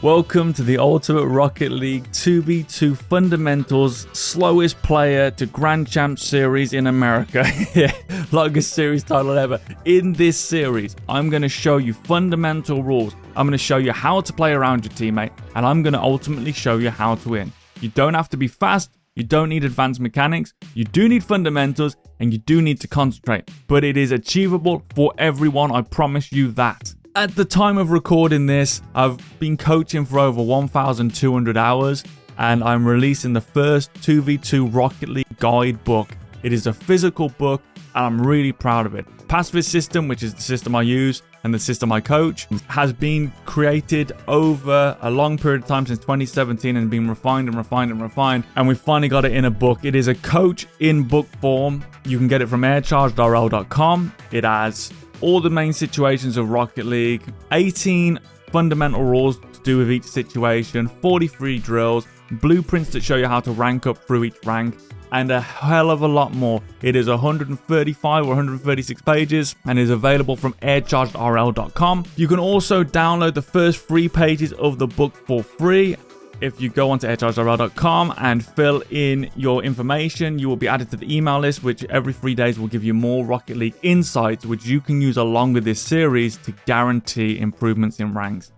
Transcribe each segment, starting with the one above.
Welcome to the Ultimate Rocket League 2v2 Fundamentals Slowest Player to Grand Champ Series in America. Yeah, longest series title ever. In this series, I'm going to show you fundamental rules. I'm going to show you how to play around your teammate, and I'm going to ultimately show you how to win. You don't have to be fast. You don't need advanced mechanics. You do need fundamentals, and you do need to concentrate. But it is achievable for everyone. I promise you that. At the time of recording this, I've been coaching for over 1,200 hours, and I'm releasing the first 2v2 Rocket League guide book. It is a physical book, and I'm really proud of it. Pacifist System, which is the system I use and the system I coach, has been created over a long period of time since 2017 and been refined and refined and refined, and we finally got it in a book. It is a coach in book form. You can get it from airchargedrl.com. It has all the main situations of Rocket League, 18 fundamental rules to do with each situation, 43 drills, blueprints that show you how to rank up through each rank, and a hell of a lot more. It is 135 or 136 pages and is available from airchargedrl.com. You can also download the first 3 pages of the book for free. If you go onto airchargedrl.com and fill in your information, you will be added to the email list, which every 3 days will give you more Rocket League insights, which you can use along with this series to guarantee improvements in ranks.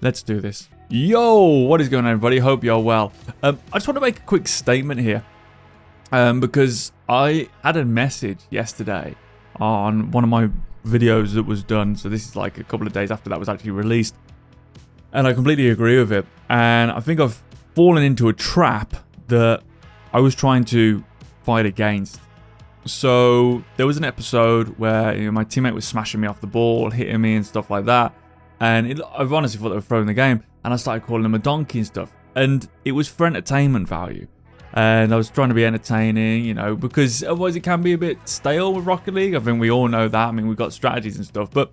Let's do this. Yo, what is going on, everybody? Hope you're well. I just want to make a quick statement here because I had a message yesterday on one of my videos that was done. So this is like a couple of days after that was actually released. And I completely agree with it. And I think I've fallen into a trap that I was trying to fight against. So there was an episode where my teammate was smashing me off the ball, hitting me and stuff like that. And I've honestly thought they were throwing the game. And I started calling him a donkey and stuff. And it was for entertainment value. And I was trying to be entertaining, because otherwise it can be a bit stale with Rocket League. I think we all know that. I mean, we've got strategies and stuff. So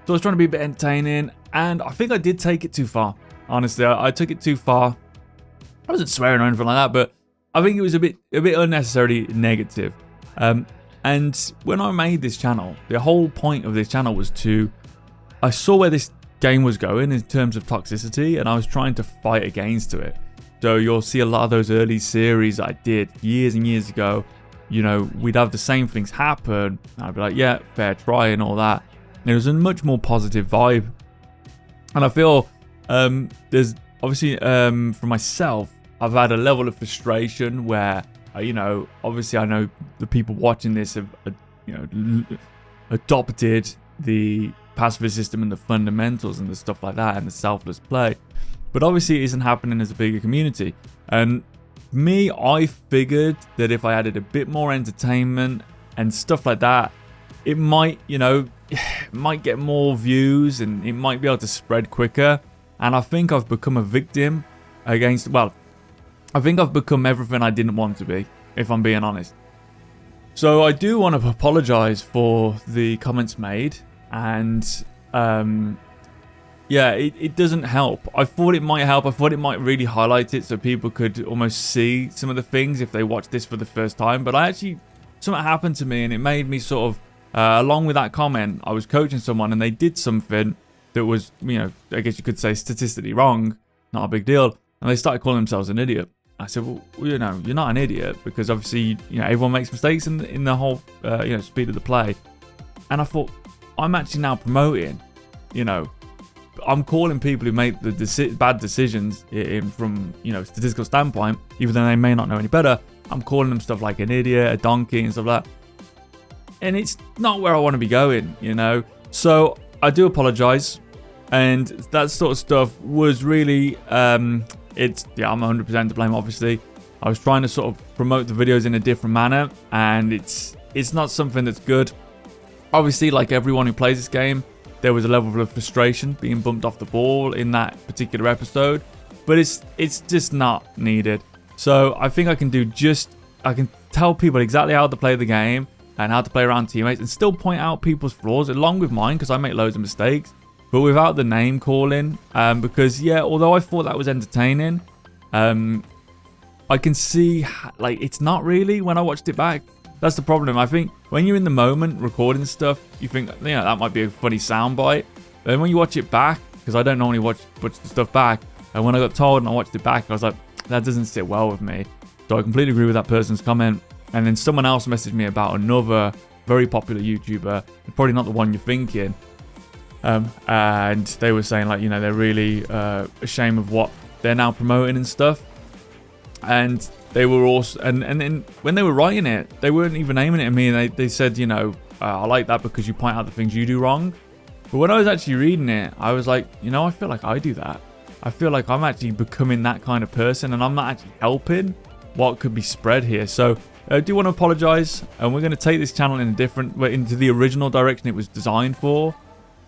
I was trying to be a bit entertaining, and I think I did take it too far. Honestly, I took it too far. I wasn't swearing or anything like that, but I think it was a bit unnecessarily negative. And when I made this channel, the whole point of this channel was I saw where this game was going in terms of toxicity, and I was trying to fight against it. So you'll see a lot of those early series I did years and years ago. We'd have the same things happen. I'd be like, yeah, fair try and all that. It was a much more positive vibe. And I feel there's obviously, for myself, I've had a level of frustration where, obviously I know the people watching this have, adopted the pacifist system and the fundamentals and the stuff like that and the selfless play. But obviously it isn't happening as a bigger community. And me, I figured that if I added a bit more entertainment and stuff like that, it might, might get more views and it might be able to spread quicker. And I think I've become a victim I think I've become everything I didn't want to be, if I'm being honest. So I do want to apologize for the comments made, and it doesn't help. I thought it might help. I thought it might really highlight it so people could almost see some of the things if they watch this for the first time. But something happened to me and it made me sort of, along with that comment, I was coaching someone and they did something that was, I guess you could say statistically wrong, not a big deal. And they started calling themselves an idiot. I said, well, you're not an idiot, because obviously, everyone makes mistakes in the whole, speed of the play. And I thought, I'm actually now promoting, I'm calling people who make the bad decisions from, statistical standpoint, even though they may not know any better. I'm calling them stuff like an idiot, a donkey, and stuff like that. And it's not where I want to be going, So I do apologize. And that sort of stuff was really, I'm 100% to blame, obviously. I was trying to sort of promote the videos in a different manner, and it's not something that's good. Obviously, like everyone who plays this game, there was a level of frustration being bumped off the ball in that particular episode, but it's just not needed. So I think I can tell people exactly how to play the game and how to play around teammates and still point out people's flaws along with mine, because I make loads of mistakes, but without the name calling. Because although I thought that was entertaining, I can see it's not really when I watched it back. That's the problem. I think when you're in the moment recording stuff, you think, that might be a funny soundbite. Then when you watch it back, because I don't normally watch the stuff back. And when I got told and I watched it back, I was like, that doesn't sit well with me. So I completely agree with that person's comment. And then someone else messaged me about another very popular YouTuber, probably not the one you're thinking. And they were saying, like, you know, they're really ashamed of what they're now promoting and stuff. And they were also, and then when they were writing it, they weren't even aiming it at me. And they said, you know, I like that because you point out the things you do wrong. But when I was actually reading it, I was like, you know, I feel like I do that. I feel like I'm actually becoming that kind of person, and I'm not actually helping what could be spread here. So I do want to apologize, and we're going to take this channel in a different way, into the original direction it was designed for,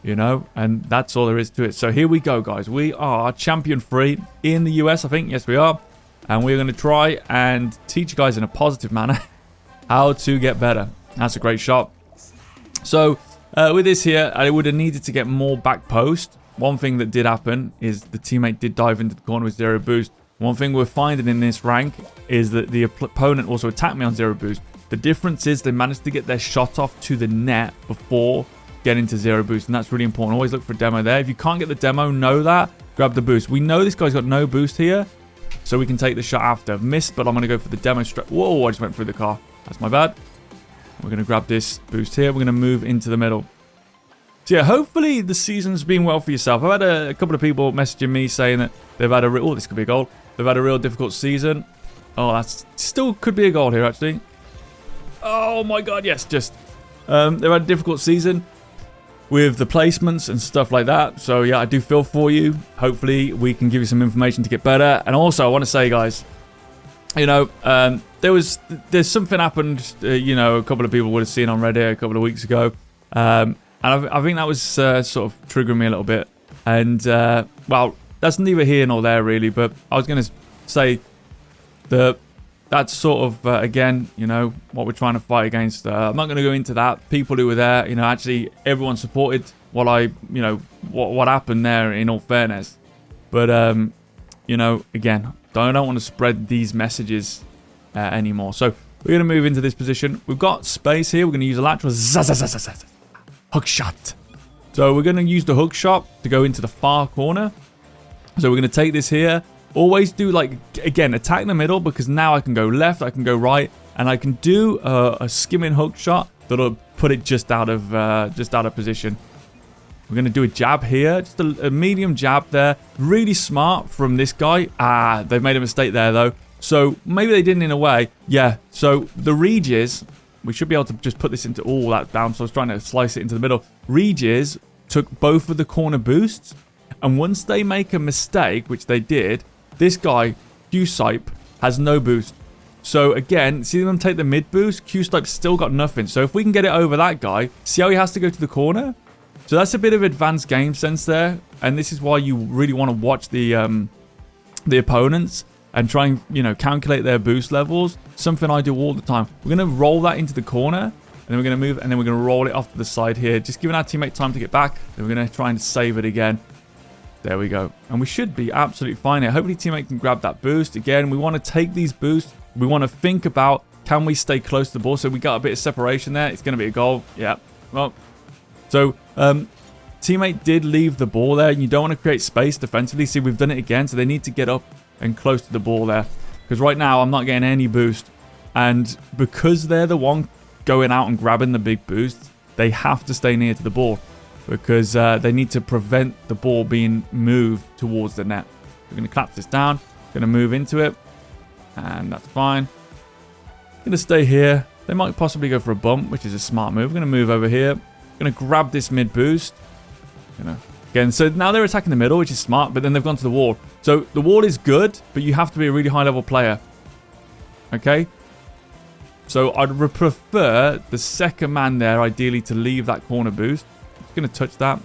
you know, and that's all there is to it. So here we go, guys. We are champion 3 in the US, I think. Yes, we are. And we're going to try and teach you guys in a positive manner how to get better. That's a great shot. So with this here, I would have needed to get more back post. One thing that did happen is the teammate did dive into the corner with 0 boost. One thing we're finding in this rank is that the opponent also attacked me on 0 boost. The difference is they managed to get their shot off to the net before getting to 0 boost, and that's really important. Always look for a demo there. If you can't get the demo, know that. Grab the boost. We know this guy's got no boost here, so we can take the shot after. I've missed, but I'm going to go for the demo straight. Whoa, I just went through the car. That's my bad. We're going to grab this boost here. We're going to move into the middle. So yeah, hopefully the season's been well for yourself. I've had a couple of people messaging me saying that they've had a... Oh, this could be a goal. They've had a real difficult season. Oh, that's still could be a goal here, actually. Oh my god, yes, just... they've had a difficult season with the placements and stuff like that. So yeah, I do feel for you. Hopefully we can give you some information to get better. And also, I want to say, guys, you know, there's something happened, you know, a couple of people would have seen on Reddit a couple of weeks ago. And I think that was sort of triggering me a little bit. And, well, that's neither here nor there, really. But I was going to say that that's sort of, again, you know, what we're trying to fight against. I'm not going to go into that. People who were there, you know, actually everyone supported what you know, what happened there, in all fairness. But, you know, again, I don't want to spread these messages anymore. So we're going to move into this position. We've got space here. We're going to use a lateral hook shot. So we're going to use the hook shot to go into the far corner. So we're going to take this here. Always do, like, again, attack in the middle, because now I can go left, I can go right, and I can do a skimming hook shot that'll put it just out of position. We're going to do a jab here, just a medium jab there. Really smart from this guy. Ah, they've made a mistake there, though. So maybe they didn't in a way. Yeah, so the Reges, we should be able to just put this into all that down. So I was trying to slice it into the middle. Reges took both of the corner boosts, and once they make a mistake, which they did, this guy, Q-Sipe, has no boost. So again, see them take the mid boost, Q-Sipe's still got nothing. So if we can get it over that guy, see how he has to go to the corner? So that's a bit of advanced game sense there. And this is why you really want to watch the opponents and try and, you know, calculate their boost levels. Something I do all the time. We're going to roll that into the corner, and then we're going to move, and then we're going to roll it off to the side here, just giving our teammate time to get back. Then we're going to try and save it again. There we go. And we should be absolutely fine here. Hopefully teammate can grab that boost. Again, we want to take these boosts. We want to think about, can we stay close to the ball? So we got a bit of separation there. It's going to be a goal. Yeah. Well, so teammate did leave the ball there. You don't want to create space defensively. See, we've done it again. So they need to get up and close to the ball there. Because right now, I'm not getting any boost. And because they're the one going out and grabbing the big boost, they have to stay near to the ball. Because they need to prevent the ball being moved towards the net. We're going to collapse this down. Going to move into it. And that's fine. Going to stay here. They might possibly go for a bump, which is a smart move. We're going to move over here. Going to grab this mid boost. Again, so now they're attacking the middle, which is smart. But then they've gone to the wall. So the wall is good, but you have to be a really high level player. Okay? So I'd prefer the second man there, ideally, to leave that corner boost. Going to touch that,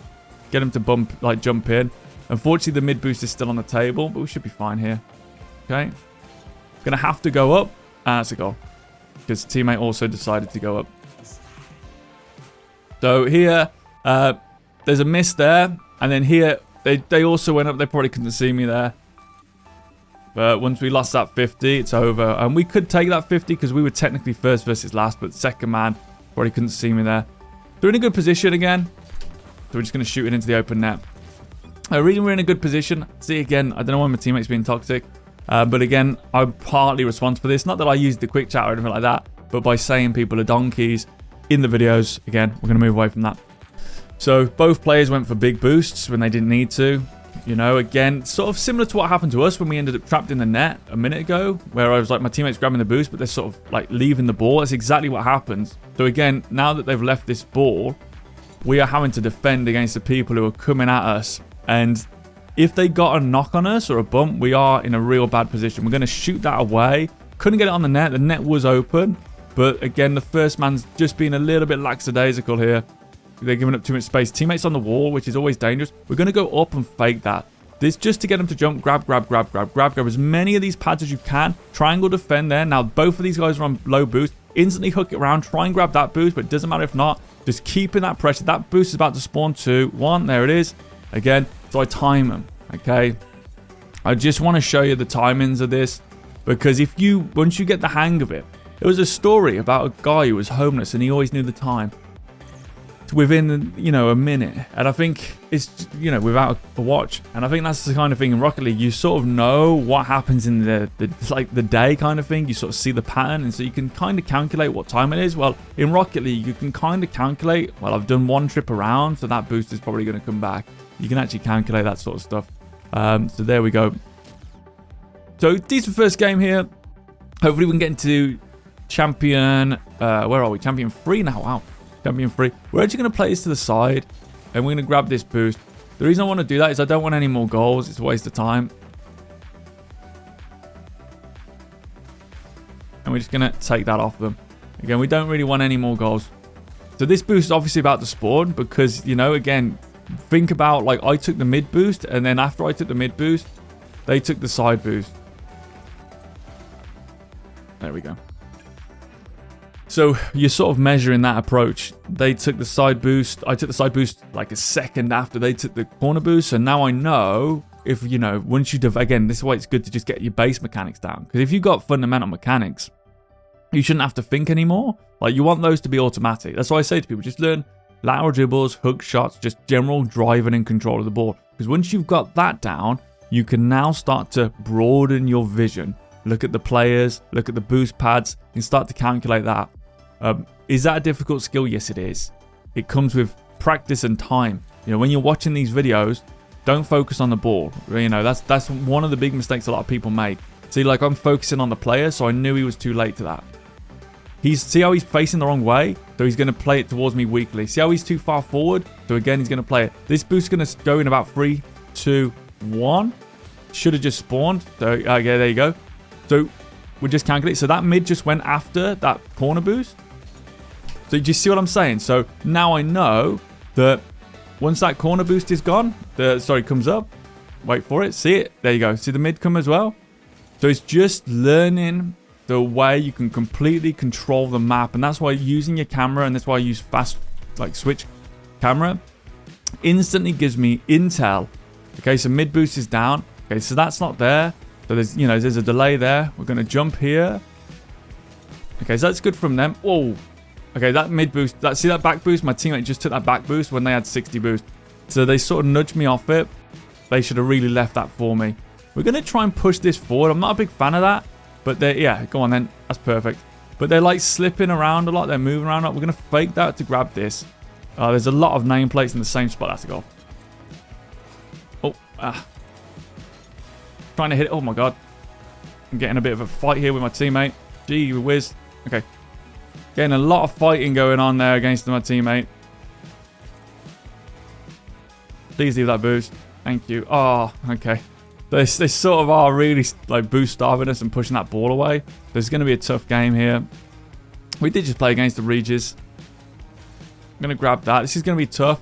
get him to jump in. Unfortunately, the mid boost is still on the table, but we should be fine here. Okay, going to have to go up, and that's a goal because teammate also decided to go up. So here, there's a miss there, and then here they also went up. They probably couldn't see me there, but once we lost that 50, it's over. And we could take that 50 because we were technically first versus last, but second man probably couldn't see me there. They're in a good position again. So we're just going to shoot it into the open net. The reason we're in a good position, see again, I don't know why my teammate's being toxic, but again, I'm partly responsible for this. Not that I used the quick chat or anything like that, but by saying people are donkeys in the videos, again, we're going to move away from that. So both players went for big boosts when they didn't need to. You know, again, sort of similar to what happened to us when we ended up trapped in the net a minute ago, where I was like, my teammates grabbing the boost, but they're sort of like leaving the ball. That's exactly what happens. So again, now that they've left this ball, we are having to defend against the people who are coming at us. And if they got a knock on us or a bump, we are in a real bad position. We're going to shoot that away. Couldn't get it on the net. The net was open. But again, the first man's just being a little bit lackadaisical here. They're giving up too much space. Teammates on the wall, which is always dangerous. We're going to go up and fake that. This just to get them to jump, grab as many of these pads as you can. Triangle defend there. Now, both of these guys are on low boost. Instantly hook it around. Try and grab that boost, but it doesn't matter if not. Just keeping that pressure. That boost is about to spawn 2. 1, there it is. Again, so I time them, okay? I just want to show you the timings of this, because once you get the hang of it, there was a story about a guy who was homeless and he always knew the time within, you know, a minute. And I think it's, you know, without a watch. And I think that's the kind of thing in Rocket League. You sort of know what happens in the day kind of thing. You sort of see the pattern, and so you can kind of calculate what time it is. Well, in Rocket League, you can kind of calculate, well, I've done 1 trip around, so that boost is probably going to come back. You can actually calculate that sort of stuff. So there we go. So decent first game here. Hopefully we can get into champion, where are we? Champion 3 now. Wow. Champion 3. We're actually going to play this to the side, and we're going to grab this boost. The reason I want to do that is I don't want any more goals. It's a waste of time. And we're just going to take that off them. Again, we don't really want any more goals. So this boost is obviously about to spawn because, you know, again, think about, like, I took the mid boost, and then after I took the mid boost, they took the side boost. There we go. So you're sort of measuring that approach. They took the side boost. I took the side boost like a second after they took the corner boost. So now I know if, you know, once you, again, this is why it's good to just get your base mechanics down. Because if you've got fundamental mechanics, you shouldn't have to think anymore. Like, you want those to be automatic. That's why I say to people, just learn lateral dribbles, hook shots, just general driving and control of the ball. Because once you've got that down, you can now start to broaden your vision. Look at the players, look at the boost pads, and start to calculate that. Is that a difficult skill? Yes, it is. It comes with practice and time. You know, when you're watching these videos, don't focus on the ball. You know, that's one of the big mistakes a lot of people make. See, like, I'm focusing on the player, so I knew he was too late to that. See how he's facing the wrong way? So he's going to play it towards me weakly. See how he's too far forward? So again, he's going to play it. This boost is going to go in about 3, 2, 1. Should have just spawned. So, okay, there you go. So we just calculate. So that mid just went after that corner boost. So do you see what I'm saying? So now I know that once that corner boost is gone, comes up. Wait for it. See it? There you go. See the mid come as well? So it's just learning the way you can completely control the map. And that's why using your camera, and that's why I use fast, like, switch camera, instantly gives me intel. Okay, so mid boost is down. Okay, so that's not there. So there's, you know, there's a delay there. We're going to jump here. Okay, so that's good from them. Whoa. Okay, that mid boost, see that back boost? My teammate just took that back boost when they had 60 boost. So they sort of nudged me off it. They should have really left that for me. We're going to try and push this forward. I'm not a big fan of that. But yeah, go on then. That's perfect. But they're like slipping around a lot. They're moving around a lot. We're going to fake that to grab this. There's a lot of nameplates in the same spot. That's a goal. Oh, trying to hit it. Oh my god. I'm getting a bit of a fight here with my teammate. Gee whiz. Okay. Getting a lot of fighting going on there against my teammate. Please leave that boost. Thank you. Oh, okay. They sort of are really, like, boost starving us and pushing that ball away. There's going to be a tough game here. We did just play against the Regis. I'm going to grab that. This is going to be tough.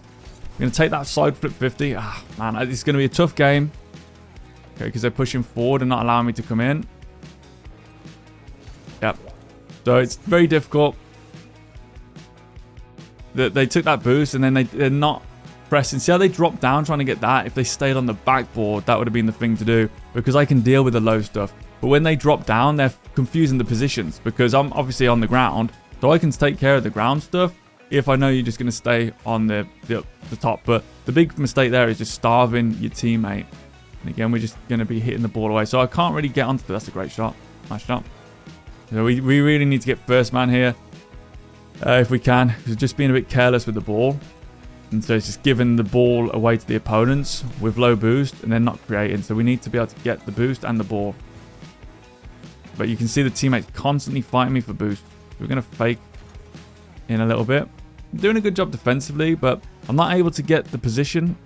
I'm going to take that side flip 50. Ah, man, it's going to be a tough game. Okay, because they're pushing forward and not allowing me to come in. Yep. So it's very difficult. They took that boost and then they're not pressing. See how they dropped down trying to get that? If they stayed on the backboard, that would have been the thing to do, because I can deal with the low stuff. But when they drop down, they're confusing the positions, because I'm obviously on the ground, so I can take care of the ground stuff. if I know you're just going to stay on the top. But the big mistake there is just starving your teammate. And again, we're just going to be hitting the ball away. So I can't really get onto that. That's a great shot. Nice shot. So we really need to get first man here. If we can. We're just being a bit careless with the ball. And so it's just giving the ball away to the opponents with low boost and then not creating. So we need to be able to get the boost and the ball. But you can see the teammates constantly fighting me for boost. We're going to fake in a little bit. I'm doing a good job defensively, but I'm not able to get the position.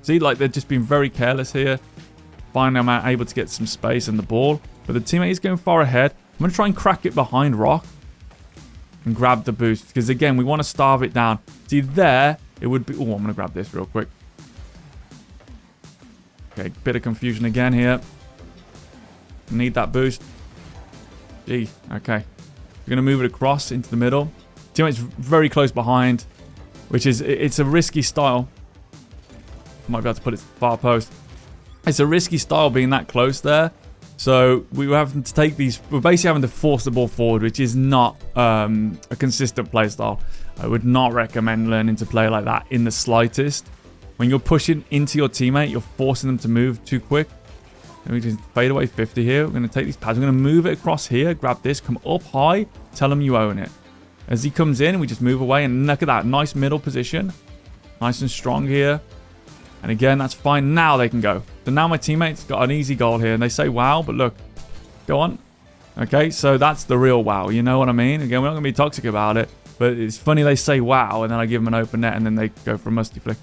See, like they're just being very careless here. Finally, I'm able to get some space and the ball. But the teammate is going far ahead. I'm going to try and crack it behind Rock and grab the boost. Because again, we want to starve it down. See, there, it would be... Oh, I'm going to grab this real quick. Okay, bit of confusion again here. Need that boost. Gee, okay. We're going to move it across into the middle. Teammate's very close behind, which is... It's a risky style. Might be able to put it far post. It's a risky style being that close there. So we were having to take these... We're basically having to force the ball forward, which is not a consistent play style. I would not recommend learning to play like that in the slightest. When you're pushing into your teammate, you're forcing them to move too quick. And we just fade away 50 here. We're going to take these pads. We're going to move it across here. Grab this. Come up high. Tell them you own it. As he comes in, we just move away. And look at that. Nice middle position. Nice and strong here. And again, that's fine. Now they can go. So now my teammate's got an easy goal here. And they say, wow, but look. Go on. Okay, so that's the real wow. You know what I mean? Again, we're not going to be toxic about it. But it's funny they say wow. And then I give them an open net. And then they go for a musty flick.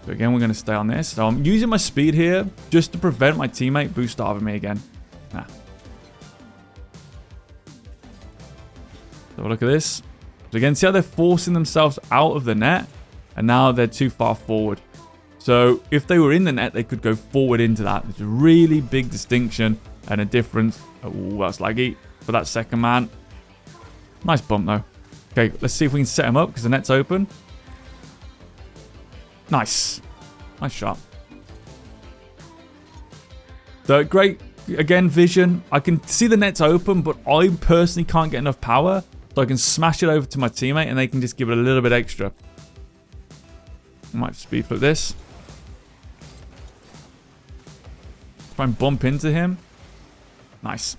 So again, we're going to stay on this. So I'm using my speed here just to prevent my teammate boost starving me again. Nah. So look at this. So again, see how they're forcing themselves out of the net? And now they're too far forward. So if they were in the net, they could go forward into that. There's a really big distinction and a difference. Oh, that's laggy for that second man. Nice bump, though. Okay, let's see if we can set him up because the net's open. Nice. Nice shot. So great, again, vision. I can see the net's open, but I personally can't get enough power. So I can smash it over to my teammate and they can just give it a little bit extra. I might speed flip this. Try and bump into him. Nice.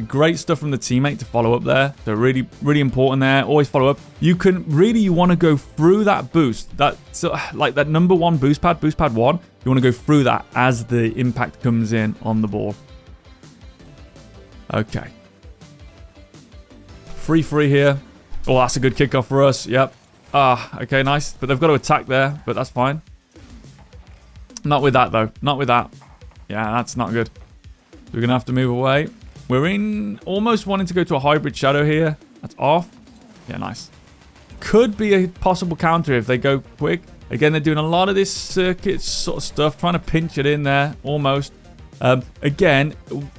Great stuff from the teammate to follow up there. So really, really important there. Always follow up. You want to go through that boost. Like that number one boost pad 1. You want to go through that as the impact comes in on the ball. Okay. Free here. Oh, that's a good kickoff for us. Yep. Okay, nice. But they've got to attack there, but that's fine. Not with that, though. Not with that. Yeah, that's not good. We're going to have to move away. We're in almost wanting to go to a hybrid shadow here. That's off. Yeah, nice. Could be a possible counter if they go quick. Again, they're doing a lot of this circuit sort of stuff, trying to pinch it in there, almost. Again,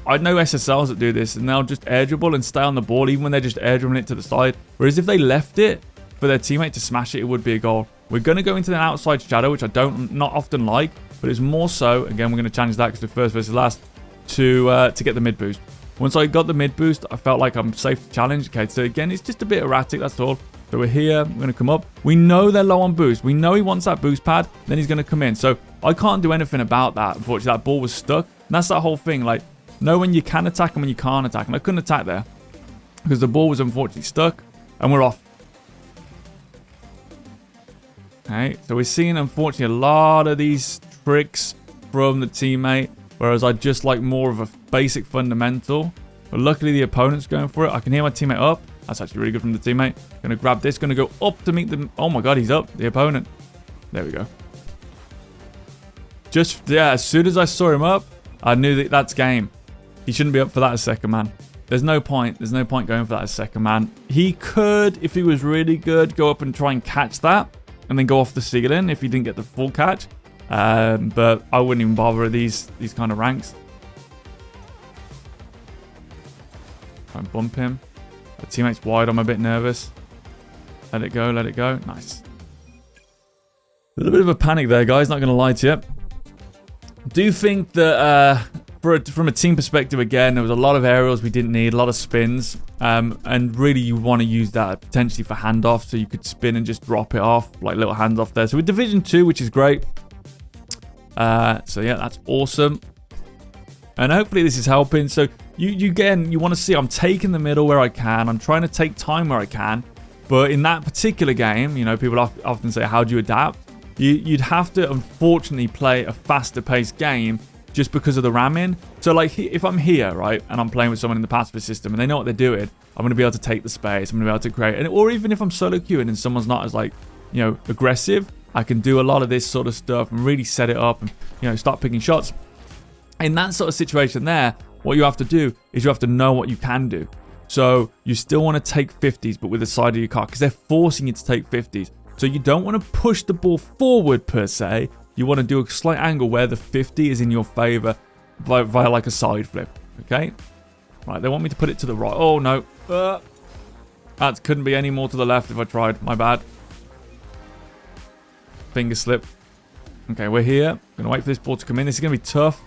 I know SSLs that do this, and they'll just air dribble and stay on the ball, even when they're just air dribbling it to the side. Whereas if they left it for their teammate to smash it, it would be a goal. We're going to go into an outside shadow, which I not often like, but it's more so, again, we're going to challenge that because the first versus last, to get the mid boost. Once I got the mid boost, I felt like I'm safe to challenge. Okay, so again, it's just a bit erratic, that's all. So we're here, we're going to come up. We know they're low on boost. We know he wants that boost pad, then he's going to come in. So I can't do anything about that, unfortunately. That ball was stuck. And that's that whole thing, like, know when you can attack and when you can't attack. And I couldn't attack there because the ball was unfortunately stuck and we're off. Okay, so we're seeing, unfortunately, a lot of these tricks from the teammate, whereas I just like more of a basic fundamental. But luckily, the opponent's going for it. I can hear my teammate up. That's actually really good from the teammate. Going to grab this. Going to go up to meet them. Oh my god, he's up. The opponent. There we go. Just, yeah, as soon as I saw him up, I knew that that's game. He shouldn't be up for that as second man. There's no point. There's no point going for that as second man. He could, if he was really good, go up and try and catch that. And then go off the ceiling if he didn't get the full catch. But I wouldn't even bother with these kind of ranks. Try and bump him. The teammate's wide. I'm a bit nervous. Let it go. Let it go. Nice. A little bit of a panic there, guys. Not going to lie to you. Do think that from a team perspective, again, there was a lot of aerials we didn't need, a lot of spins, and really you want to use that potentially for handoff, so you could spin and just drop it off, like little handoff there. So with Division 2, which is great. So yeah, that's awesome. And hopefully this is helping. So you again, you want to see I'm taking the middle where I can. I'm trying to take time where I can. But in that particular game, you know, people often say, how do you adapt? You'd have to, unfortunately, play a faster paced game just because of the ramming. So like if I'm here, right, and I'm playing with someone in the Pacifist System and they know what they're doing, I'm going to be able to take the space. I'm going to be able to create, or even if I'm solo queuing and someone's not as like, you know, aggressive, I can do a lot of this sort of stuff and really set it up and, you know, start picking shots. In that sort of situation there, what you have to do is you have to know what you can do. So you still want to take 50s, but with the side of your car, because they're forcing you to take 50s. So you don't want to push the ball forward per se. You want to do a slight angle where the 50 is in your favor via like a side flip. Okay? Right, they want me to put it to the right. Oh, no. That couldn't be any more to the left if I tried. My bad. Finger slip. Okay, we're here. I'm going to wait for this ball to come in. This is going to be tough.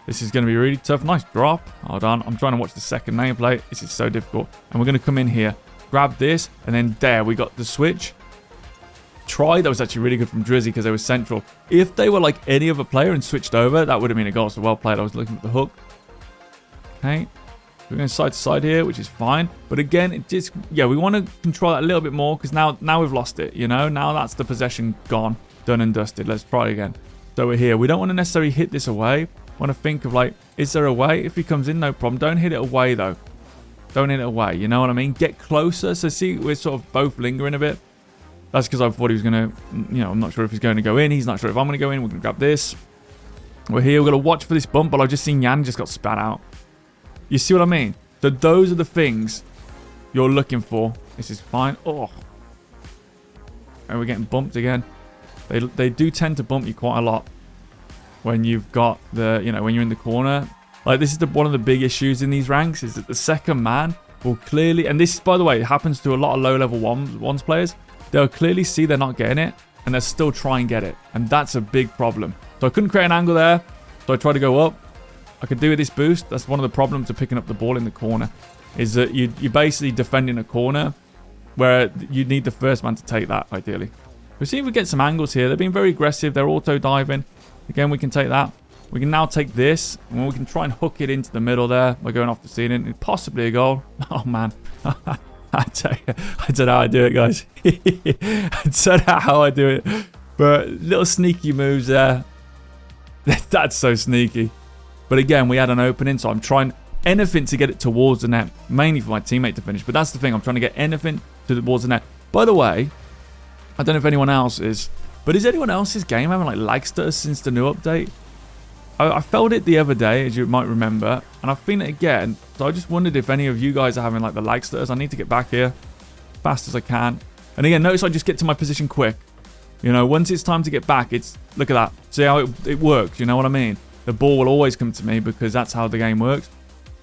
This is going to be really tough. Nice drop. Hold on. I'm trying to watch the second nameplate. This is so difficult. And we're going to come in here. Grab this. And then there, we got the switch. Try. That was actually really good from Drizzy because they were central. If they were like any other player and switched over, that would have been a goal. So well played. I was looking at the hook. Okay. We're going side to side here, which is fine. But again, it just, yeah, we want to control that a little bit more because now we've lost it, you know? Now that's the possession gone. Done and dusted. Let's try again. So we're here. We don't want to necessarily hit this away. Want to think of like, is there a way? If he comes in, no problem. Don't hit it away though. Don't hit it away. You know what I mean? Get closer. So see, we're sort of both lingering a bit. That's because I thought he was going to, you know, I'm not sure if he's going to go in. He's not sure if I'm going to go in. We're going to grab this. We're here. We're going to watch for this bump, but I've just seen Yan just got spat out. You see what I mean? So those are the things you're looking for. This is fine. Oh. And we're getting bumped again. They do tend to bump you quite a lot when you've got the, you know, when you're in the corner. Like this is one of the big issues in these ranks is that the second man will clearly, and this, by the way, happens to a lot of low-level ones players. They'll clearly see they're not getting it, and they'll still try and get it. And that's a big problem. So I couldn't create an angle there, so I tried to go up. I could do with this boost. That's one of the problems of picking up the ball in the corner, is that you're basically defending a corner where you need the first man to take that, ideally. We'll see if we get some angles here. They're being very aggressive. They're auto-diving. Again, we can take that. We can now take this, and we can try and hook it into the middle there by going off the ceiling. Possibly a goal. Oh, man. I don't know how I do it, guys. I don't know how I do it. But little sneaky moves there. That's so sneaky. But again, we had an opening, so I'm trying anything to get it towards the net, mainly for my teammate to finish. But that's the thing. I'm trying to get anything towards the net. By the way, I don't know if anyone else is, but is anyone else's game having like lag stutters since the new update? I felt it the other day, as you might remember, and I've seen it again. So I just wondered if any of you guys are having like the lag stutters. I need to get back here fast as I can. And again, notice I just get to my position quick. You know, once it's time to get back, it's, look at that. See how it works, you know what I mean? The ball will always come to me because that's how the game works.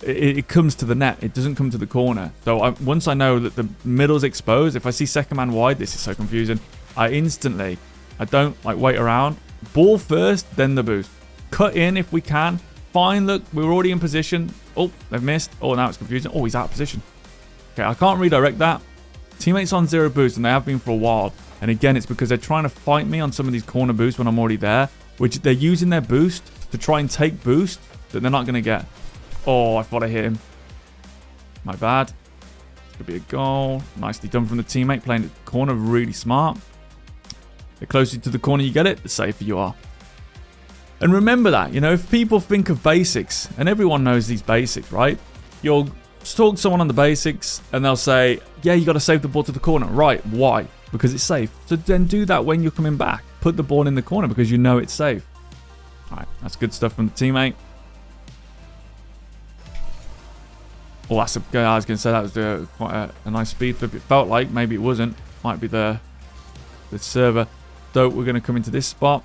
It comes to the net. It doesn't come to the corner. So once I know that the middle's exposed, if I see second man wide, this is so confusing. I don't like wait around. Ball first, then the boost. Cut in if we can. Fine, look, we're already in position. Oh, they've missed. Oh, now it's confusing. Oh, he's out of position. Okay, I can't redirect that. Teammates on 0 boost, and they have been for a while. And again, it's because they're trying to fight me on some of these corner boosts when I'm already there, which they're using their boost to try and take boost that they're not going to get. Oh, I thought I hit him. My bad. This could be a goal. Nicely done from the teammate, playing the corner really smart. The closer to the corner you get it, the safer you are. And remember that, you know, if people think of basics, and everyone knows these basics, right? You'll talk to someone on the basics, and they'll say, yeah, you got to save the ball to the corner. Right, why? Because it's safe. So then do that when you're coming back. Put the ball in the corner because you know it's safe. All right, that's good stuff from the teammate. Oh, that's a guy. I was going to say that was quite a nice speed flip. It felt like, maybe it wasn't. Might be the server. So we're going to come into this spot.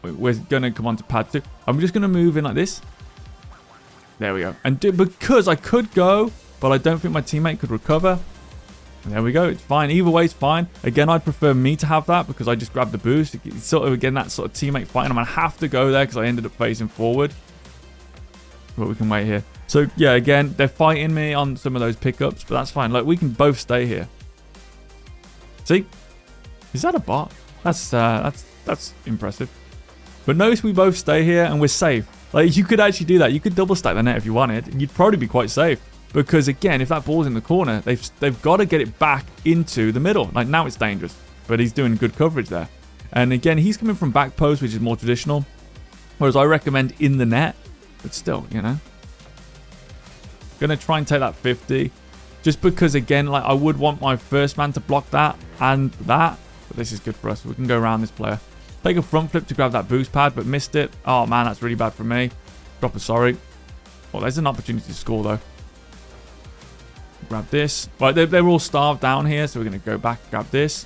We're going to come on to pad 2. I'm just going to move in like this. There we go. And because I could go, but I don't think my teammate could recover. And there we go. It's fine. Either way, it's fine. Again, I'd prefer me to have that because I just grabbed the boost. It's sort of, again, that sort of teammate fight. And I'm going to have to go there because I ended up facing forward. But we can wait here. So, yeah, again, they're fighting me on some of those pickups, but that's fine. Like, we can both stay here. See? Is that a bot? That's impressive. But notice we both stay here and we're safe. Like, you could actually do that. You could double stack the net if you wanted, and you'd probably be quite safe. Because, again, if that ball's in the corner, they've got to get it back into the middle. Like, now it's dangerous, but he's doing good coverage there. And, again, he's coming from back post, which is more traditional. Whereas I recommend in the net. But still, you know. Going to try and take that 50. Just because, again, like, I would want my first man to block that and that. But this is good for us. We can go around this player. Take a front flip to grab that boost pad, but missed it. Oh, man, that's really bad for me. Drop a sorry. Well, there's an opportunity to score, though. Grab this. Right, they're all starved down here, so we're going to go back and grab this.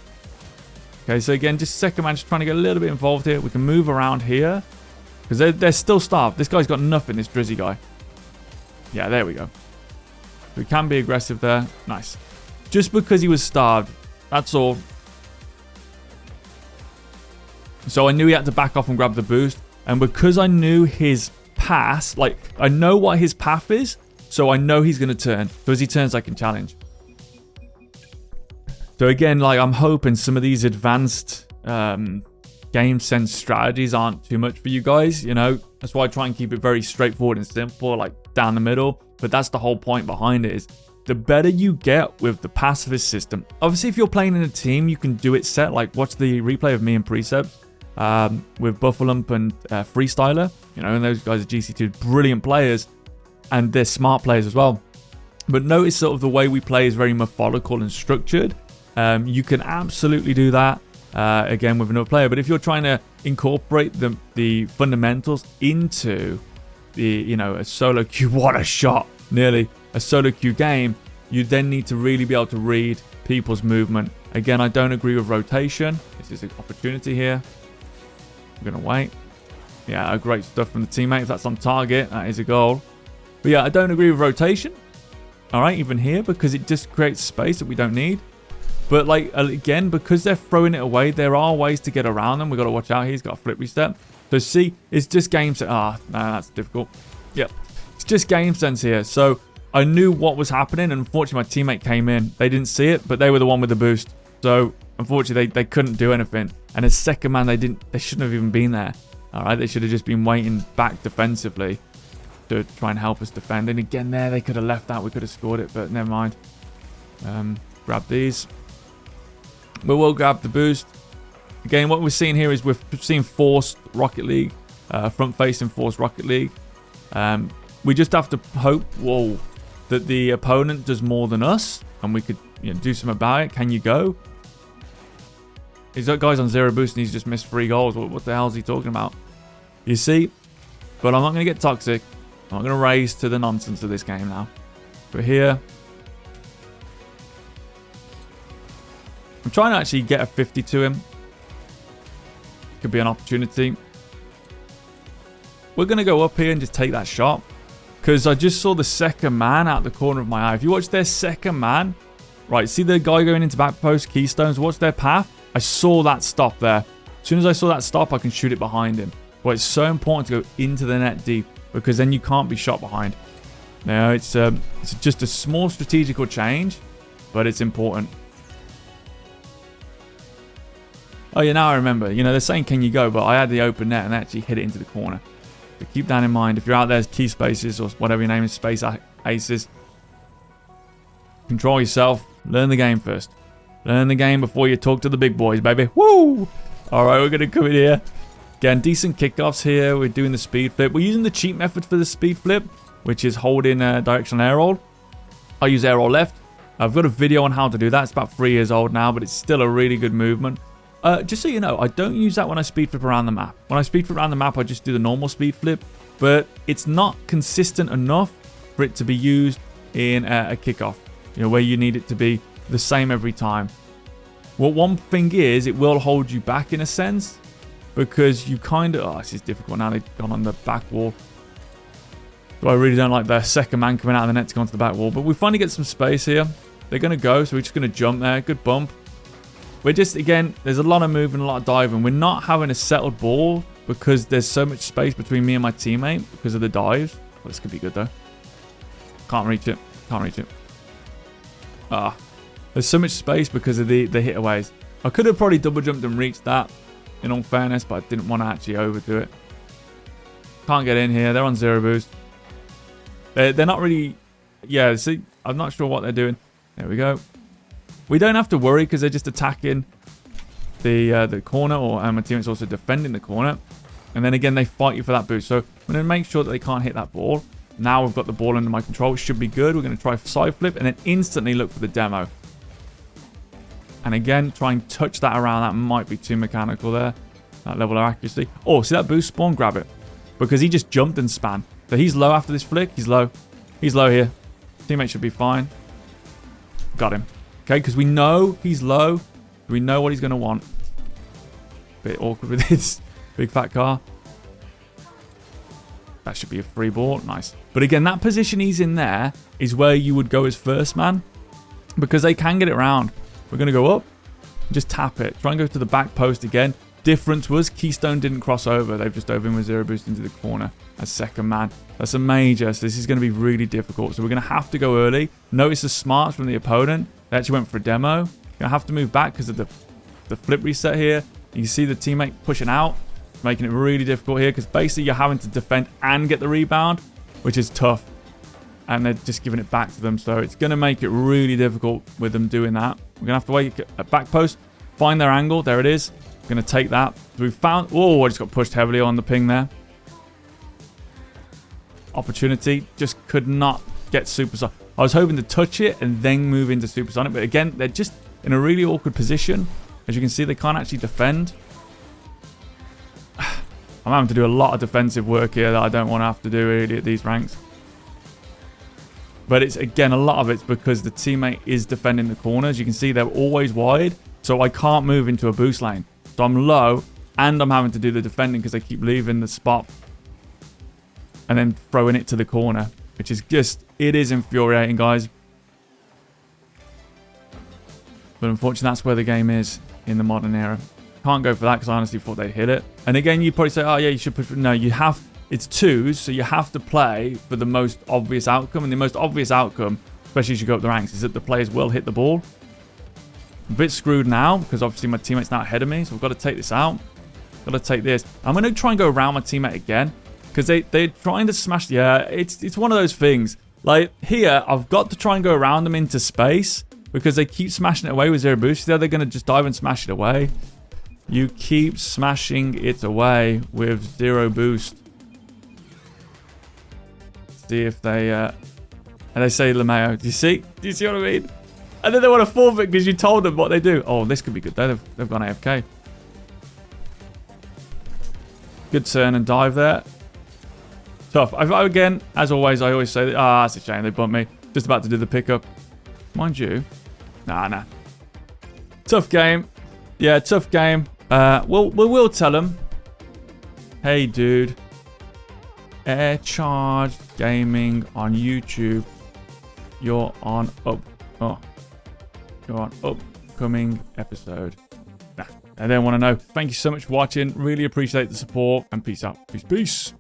Okay, so again, just second man, just trying to get a little bit involved here. We can move around here. Because they're still starved. This guy's got nothing, this Drizzy guy. Yeah, there we go. We can be aggressive there. Nice. Just because he was starved. That's all. So I knew he had to back off and grab the boost. And because I knew his pass, like, I know what his path is. So I know he's going to turn. So as he turns, I can challenge. So again, like, I'm hoping some of these advanced game sense strategies aren't too much for you guys, you know. That's why I try and keep it very straightforward and simple, like down the middle. But that's the whole point behind it, is the better you get with the pacifist system. Obviously, if you're playing in a team, you can do it set. Like, watch the replay of me and Precepts with Buffalump and Freestyler. You know, and those guys are GC2 brilliant players, and they're smart players as well. But notice sort of the way we play is very methodical and structured. You can absolutely do that again with another player. But if you're trying to incorporate the fundamentals into the, you know, a solo queue, what a shot, nearly a solo queue game, you then need to really be able to read people's movement. Again, I don't agree with rotation. This is an opportunity here. I'm going to wait. Yeah, great stuff from the teammate. If that's on target, that is a goal. But yeah, I don't agree with rotation. All right, even here, because it just creates space that we don't need. But, like, again, because they're throwing it away, there are ways to get around them. We've got to watch out here. He's got a flip reset. So, see, it's just game sense. Ah, no, that's difficult. Yep. It's just game sense here. So, I knew what was happening. And unfortunately, my teammate came in. They didn't see it, but they were the one with the boost. So, unfortunately, they couldn't do anything. And as second man, they shouldn't have even been there. All right, they should have just been waiting back defensively to try and help us defend. And again, there, they could have left that. We could have scored it, but never mind. Grab these. We will grab the boost. Again, what we're seeing here is we're seeing forced Rocket League, front-facing forced Rocket League. We just have to hope, that the opponent does more than us, and we could, you know, do something about it. Can you go? He's got guys on 0 boost, and he's just missed 3 goals. What the hell is he talking about? You see? But I'm not going to get toxic. I'm not going to raise to the nonsense of this game now. But here, I'm trying to actually get a 50 to him. Could be an opportunity. We're going to go up here and just take that shot. Because I just saw the second man out the corner of my eye. If you watch their second man, right, see the guy going into back post, keystones, watch their path. I saw that stop there. As soon as I saw that stop, I can shoot it behind him. But it's so important to go into the net deep, because then you can't be shot behind. Now, it's just a small strategical change, but it's important. Oh yeah, now I remember. You know, they're saying, can you go? But I had the open net and actually hit it into the corner. But keep that in mind. If you're out there, key spaces or whatever your name is, space aces. Control yourself. Learn the game first. Learn the game before you talk to the big boys, baby. Woo! All right, we're going to come in here. Again, decent kickoffs here. We're doing the speed flip. We're using the cheap method for the speed flip, which is holding directional air roll. I use air roll left. I've got a video on how to do that. It's about 3 years old now, but it's still a really good movement. Just so you know, I don't use that when I speed flip around the map. When I speed flip around the map, I just do the normal speed flip. But it's not consistent enough for it to be used in a kickoff, you know, where you need it to be the same every time. Well, one thing is, it will hold you back in a sense, because you kind of... Oh, this is difficult now. They've gone on the back wall. So I really don't like the second man coming out of the net to go onto the back wall. But we finally get some space here. They're going to go, so we're just going to jump there. Good bump. We're just, again, there's a lot of moving, a lot of diving. We're not having a settled ball because there's so much space between me and my teammate because of the dives. this could be good, though. Can't reach it. Can't reach it. There's so much space because of the hitaways. I could have probably double jumped and reached that, in all fairness, but I didn't want to actually overdo it. Can't get in here. They're on 0 boost. They're not really... Yeah, see, I'm not sure what they're doing. There we go. We don't have to worry because they're just attacking the corner, or my teammate's also defending the corner. And then again, they fight you for that boost. So I'm going to make sure that they can't hit that ball. Now we've got the ball under my control. It should be good. We're going to try side flip and then instantly look for the demo. And again, try and touch that around. That might be too mechanical there. That level of accuracy. Oh, see that boost spawn? Grab it. Because he just jumped and span. So he's low after this flick. He's low. He's low here. Teammate should be fine. Got him. Okay, because we know he's low. We know what he's going to want. Bit awkward with this big fat car. That should be a free ball. Nice. But again, that position he's in there is where you would go as first man. Because they can get it around. We're going to go up. Just tap it. Try and go to the back post again. Difference was Keystone didn't cross over. They've just dove in with 0 boost into the corner as second man. That's a major. So this is going to be really difficult. So we're going to have to go early. Notice the smarts from the opponent. They actually went for a demo. You're going to have to move back because of the flip reset here. You can see the teammate pushing out, making it really difficult here because basically you're having to defend and get the rebound, which is tough. And they're just giving it back to them. So it's going to make it really difficult with them doing that. We're going to have to wait at back post, find their angle. There it is. We're going to take that. We found... Oh, I just got pushed heavily on the ping there. Opportunity. Just could not get supersonic. I was hoping to touch it and then move into supersonic. But again, they're just in a really awkward position. As you can see, they can't actually defend. I'm having to do a lot of defensive work here that I don't want to have to do really at these ranks. But it's, again, a lot of it's because the teammate is defending the corners. You can see they're always wide. So I can't move into a boost lane. So I'm low and I'm having to do the defending because they keep leaving the spot. And then throwing it to the corner. Which is just, it is infuriating, guys. But unfortunately, that's where the game is in the modern era. Can't go for that because I honestly thought they'd hit it. And again, you probably say, oh yeah, you should push. No, you have... It's twos, so you have to play for the most obvious outcome. And the most obvious outcome, especially as you go up the ranks, is that the players will hit the ball. I'm a bit screwed now because obviously my teammate's now ahead of me. So I've got to take this out. Got to take this. I'm going to try and go around my teammate again because they're trying to smash. Yeah, it's one of those things. Like here, I've got to try and go around them into space because they keep smashing it away with 0 boost. They're going to just dive and smash it away. You keep smashing it away with 0 boost. See if they and they say LeMayo. Do you see what I mean? And then they want to forfeit because you told them what they do. Oh, this could be good though. They've gone AFK. Good turn and dive there. Tough. Again, as always, I always say that. Ah, it's a shame they bumped me. Just about to do the pickup. Mind you. Nah. Tough game. Yeah, tough game. We'll tell them. Hey, dude. Air Charge Gaming on YouTube. You're on upcoming episode. Nah, I don't want to know. Thank you so much for watching. Really appreciate the support and peace out. Peace.